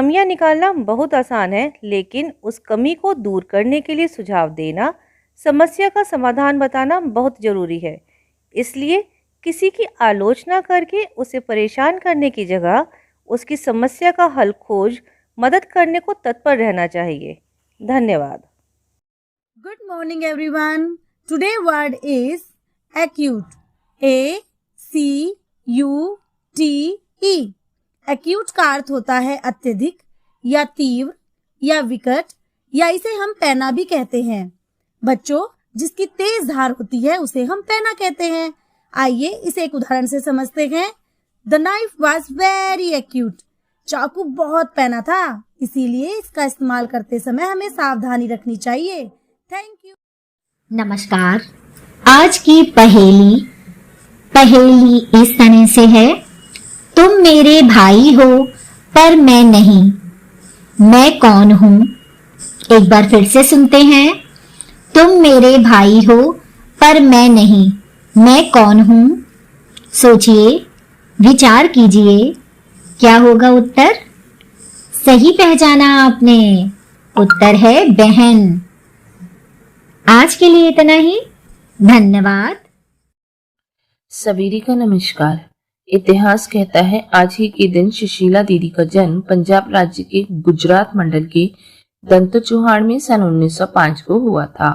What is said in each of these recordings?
कमियां निकालना बहुत आसान है, लेकिन उस कमी को दूर करने के लिए सुझाव देना, समस्या का समाधान बताना बहुत ज़रूरी है। इसलिए किसी की आलोचना करके उसे परेशान करने की जगह उसकी समस्या का हल खोज मदद करने को तत्पर रहना चाहिए। धन्यवाद। Good morning everyone. Today word is acute. A C U T E. Acute का अर्थ होता है अत्यधिक या तीव्र या विकट या इसे हम पैना भी कहते हैं। बच्चों, जिसकी तेज धार होती है उसे हम पैना कहते हैं। आइए इसे एक उदाहरण से समझते हैं। The knife was very acute. चाकू बहुत पैना था, इसीलिए इसका इस्तेमाल करते समय हमें सावधानी रखनी चाहिए। Thank you. नमस्कार। आज की पहेली इस तरह से है। तुम मेरे भाई हो पर मैं नहीं, मैं कौन हूँ? एक बार फिर से सुनते हैं। तुम मेरे भाई हो पर मैं नहीं, मैं कौन हूँ? सोचिए, विचार कीजिए, क्या होगा उत्तर? सही पहचाना आपने, उत्तर है बहन। आज के लिए इतना ही। धन्यवाद। सवेरे का नमस्कार। इतिहास कहता है आज ही के दिन सुशीला दीदी का जन्म पंजाब राज्य के गुजरात मंडल के दंतेचुहाड़ में सन 1905 को हुआ था।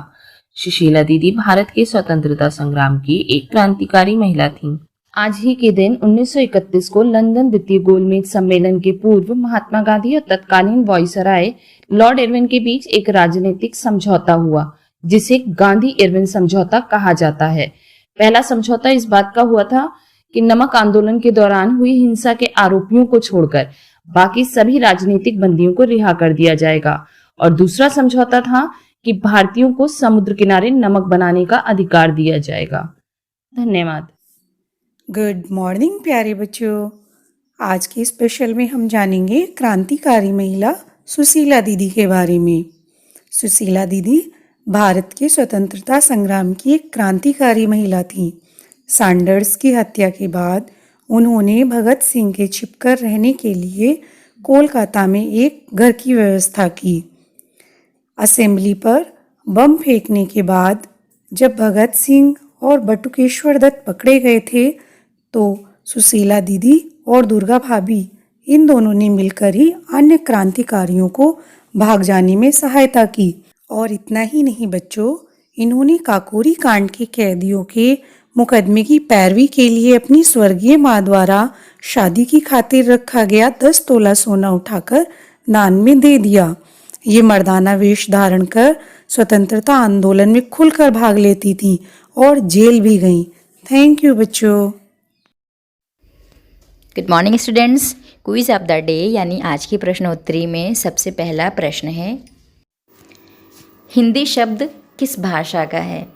सुशीला दीदी भारत के स्वतंत्रता संग्राम की एक क्रांतिकारी महिला थीं। आज ही के दिन 1931 को लंदन द्वितीय गोलमेज सम्मेलन के पूर्व महात्मा गांधी और तत्कालीन वायसराय लॉर्ड इरविन के बीच एक राजनीतिक समझौता हुआ, जिसे गांधी इरविन समझौता कहा जाता है। पहला समझौता इस बात का हुआ था कि नमक आंदोलन के दौरान हुई हिंसा के आरोपियों को छोड़कर बाकी सभी राजनीतिक बंदियों को रिहा कर दिया जाएगा, और दूसरा समझौता था कि भारतीयों को समुद्र किनारे नमक बनाने का अधिकार दिया जाएगा। धन्यवाद। गुड मॉर्निंग प्यारे बच्चों। आज के स्पेशल में हम जानेंगे क्रांतिकारी महिला सुशीला दीदी के बारे में। सुशीला दीदी भारत के स्वतंत्रता संग्राम की एक क्रांतिकारी महिला थी। सैंडर्स की हत्या के बाद उन्होंने भगत सिंह के छिपकर रहने के लिए कोलकाता में एक घर की व्यवस्था की। असेंबली पर बम फेंकने के बाद जब भगत सिंह और बटुकेश्वर दत्त पकड़े गए थे, तो सुशीला दीदी और दुर्गा भाभी इन दोनों ने मिलकर ही अन्य क्रांतिकारियों को भाग जाने में सहायता की। और इतना ही नहीं बच्चों, इन्होंने काकोरी कांड के कैदियों के मुकदमे की पैरवी के लिए अपनी स्वर्गीय माँ द्वारा शादी की खातिर रखा गया 10 तोला सोना उठाकर दान में दे दिया। ये मर्दाना वेश धारण कर स्वतंत्रता आंदोलन में खुलकर भाग लेती थी और जेल भी गईं। थैंक यू बच्चों। Good morning students. Quiz of the day यानी आज की प्रश्नोत्तरी में सबसे पहला प्रश्न है, हिंदी शब्द किस भाषा का है?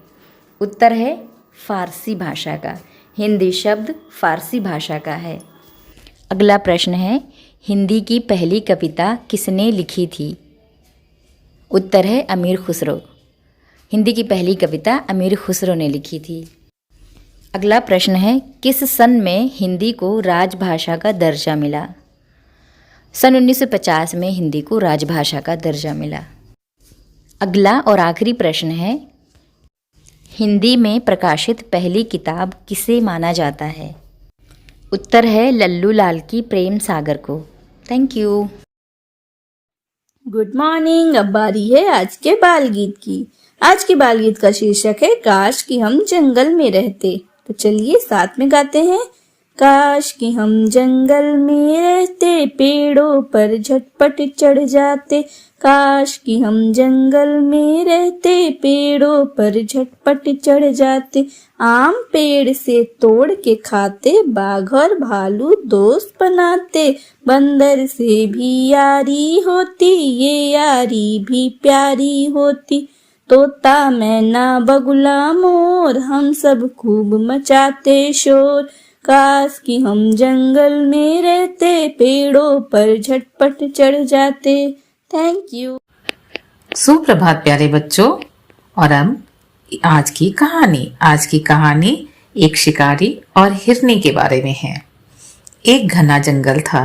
उत्तर है फारसी भाषा का। हिंदी शब्द फारसी भाषा का है। अगला प्रश्न है, हिंदी की पहली कविता किसने लिखी थी? उत्तर है अमीर खुसरो। हिंदी की पहली कविता अमीर खुसरो ने लिखी थी। अगला प्रश्न है, किस सन में हिंदी को राजभाषा का दर्जा मिला? सन 1950 में हिंदी को राजभाषा का दर्जा मिला। अगला और आखिरी प्रश्न है, हिंदी में प्रकाशित पहली किताब किसे माना जाता है? उत्तर है लल्लू लाल की प्रेम सागर को। Thank you. Good morning. अब बारी है आज के बाल गीत की। आज के बाल गीत का शीर्षक है काश कि हम जंगल में रहते। तो चलिए साथ में गाते हैं। काश कि हम जंगल में रहते, पेड़ों पर झटपट चढ़ जाते। काश कि हम जंगल में रहते, पेड़ों पर झटपट चढ़ जाते। आम पेड़ से तोड़ के खाते, बाघ और भालू दोस्त बनाते। बंदर से भी यारी होती, ये यारी भी प्यारी होती। तोता मैना बगुला मोर, हम सब खूब मचाते शोर। काश कि हम जंगल में रहते, पेड़ों पर झटपट चढ़ जाते। Thank you. सुप्रभात प्यारे बच्चों। और अब आज की कहानी एक शिकारी और हिरनी के बारे में है। एक घना जंगल था।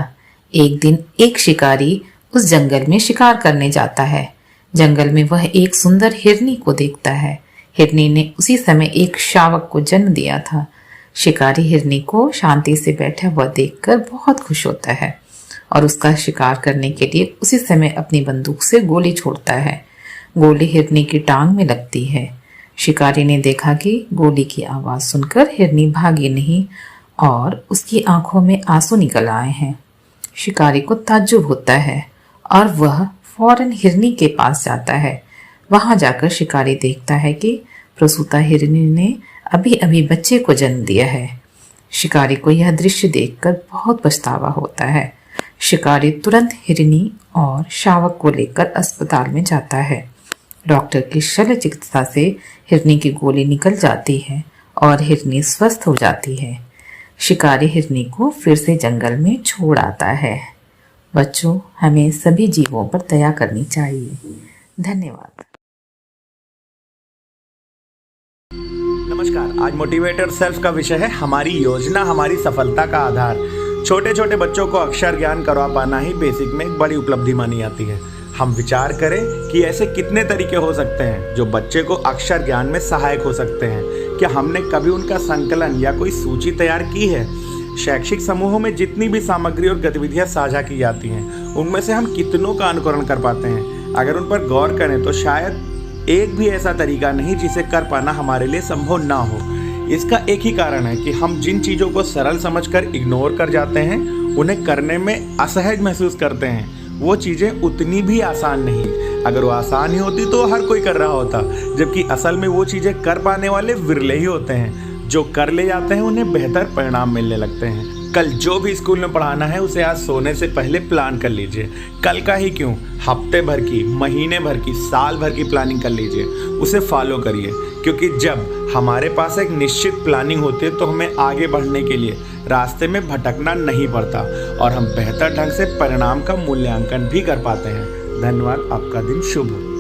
एक दिन एक शिकारी उस जंगल में शिकार करने जाता है। जंगल में वह एक सुंदर हिरनी को देखता है। हिरनी ने उसी समय एक शावक को जन्म दिया था। शिकारी हिरनी को शांति से बैठा हुआ देखकर बहुत खुश होता है और उसका शिकार करने के लिए उसी समय अपनी बंदूक से गोली छोड़ता है। गोली हिरनी की टांग में लगती है। शिकारी ने देखा कि गोली की आवाज सुनकर हिरनी भागी नहीं और उसकी आंखों में आंसू निकल आए हैं। शिकारी को ताज्जुब होता है और वह फौरन हिरनी के पास जाता है। वहां जाकर शिकारी देखता है कि प्रसूता हिरनी ने अभी अभी बच्चे को जन्म दिया है। शिकारी को यह दृश्य देखकर बहुत पछतावा होता है। शिकारी तुरंत हिरनी और शावक को लेकर अस्पताल में जाता है। डॉक्टर की शल्य चिकित्सा से हिरनी की गोली निकल जाती है और हिरनी स्वस्थ हो जाती है। शिकारी हिरनी को फिर से जंगल में छोड़ आता है। बच्चों, हमें सभी जीवों पर दया करनी चाहिए। धन्यवाद। नमस्कार। आज मोटिवेटर सेल्फ का विषय है हमारी योजना हमारी सफलता का आधार। छोटे छोटे बच्चों को अक्षर ज्ञान करवा पाना ही बेसिक में एक बड़ी उपलब्धि मानी जाती है। हम विचार करें कि ऐसे कितने तरीके हो सकते हैं जो बच्चे को अक्षर ज्ञान में सहायक हो सकते हैं। क्या हमने कभी उनका संकलन या कोई सूची तैयार की है? शैक्षिक समूहों में जितनी भी सामग्री और गतिविधियां साझा की जाती हैं, उनमें से हम कितनों का अनुकरण कर पाते हैं? अगर उन पर गौर करें तो शायद एक भी ऐसा तरीका नहीं जिसे कर पाना हमारे लिए संभव ना हो। इसका एक ही कारण है कि हम जिन चीज़ों को सरल समझकर इग्नोर कर जाते हैं, उन्हें करने में असहज महसूस करते हैं। वो चीज़ें उतनी भी आसान नहीं। अगर वो आसान ही होती तो हर कोई कर रहा होता, जबकि असल में वो चीज़ें कर पाने वाले विरले ही होते हैं। जो कर ले जाते हैं उन्हें बेहतर परिणाम मिलने लगते हैं। कल जो भी स्कूल में पढ़ाना है उसे आज सोने से पहले प्लान कर लीजिए। कल का ही क्यों, हफ्ते भर की, महीने भर की, साल भर की प्लानिंग कर लीजिए। उसे फॉलो करिए, क्योंकि जब हमारे पास एक निश्चित प्लानिंग होती है तो हमें आगे बढ़ने के लिए रास्ते में भटकना नहीं पड़ता और हम बेहतर ढंग से परिणाम का मूल्यांकन भी कर पाते हैं। धन्यवाद। आपका दिन शुभ हो।